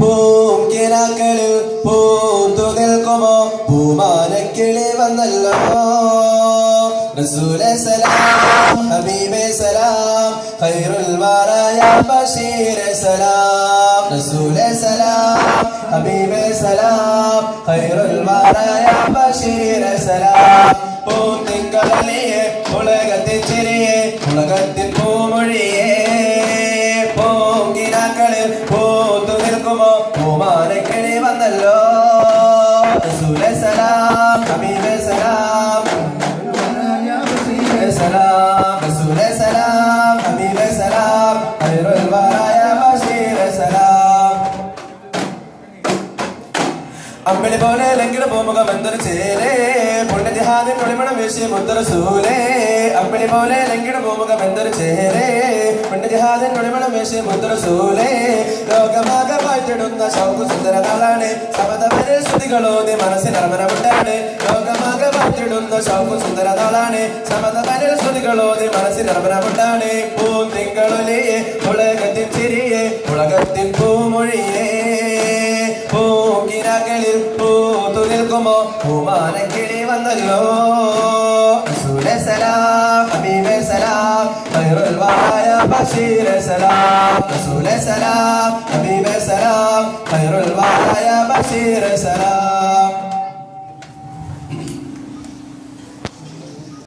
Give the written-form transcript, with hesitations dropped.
പൂങ്കിനാക്കളിൽ പൂത്തു നിൽക്കുമോ പൂമാനക്കിളി വന്നല്ലോ റസൂലേ സലാം ഹബീബേ സലാം ഖൈറുൽ വറായ ബശീറേ സലാം റസൂലേ സലാം ഹബീബേ സലാം ഖൈറുൽ വറായ ബശീറേ സലാം പൂത്തിങ്കളലിയെ ഉലകത്തിൻ ചിരിയെ ഉലകത്തിൻ പൂമൊഴിയേ പൂങ്കിനാക്കളിൽ പൂത്തു നിൽക്കുമോ പൂമാനക്കിളി വന്നല്ലോ റസൂലേ സലാം ഹബീബേ സലാം സലാം റസൂലേ സലാം ഹബീബേ സലാം ഖൈറുൽ വറായ ബശീറേ സലാം അമ്പിളി പോലെ ലങ്കിട പൂമുഖം എന്തൊരു ചേരേ പുണ്യ ജിഹാദിൻ ഒളിമണം വീശി മുത്തറസൂലേ അമ്പിളി പോലെ ലങ്കിട പൂമുഖം എന്തൊരു ചേരേ പുണ്യ ജിഹാദിൻ ഒളിമണം വീശി മുത്തറസൂലേ ലോകമാകെ വാഴ്ത്തിടുന്ന ശൗഖ് സുന്ദര നാളാണ് സമതവരെ സ്തുതികളോതി മനസ്സിൽ അർമനമുണ്ടാണ് ലോകമാകെ വാഴ്ത്തിടുന്ന ശൗഖ് സുന്ദര നാളാണ് സമതവരെ സ്തുതികളോതി മനസ്സിൽ അർമനമുണ്ടാണ് പൂത്തിങ്കളൊലിയെ ഉലകത്തിൻ ചിരിയെ ഉലകത്തിൻ പൂമൊഴിയേ പൂങ്കിനാക്കളിൽ പൂത്തു നിൽക്കുമോ പൂമാനക്കിളി വന്നല്ലോ റസൂലേ സലാം ഹബീബേ സലാം ഖൈറുൽ വറായ ബശീറേ സലാം റസൂലേ സലാം ഹബീബേ സലാം ഖൈറുൽ വറായ ബശീറേ സലാം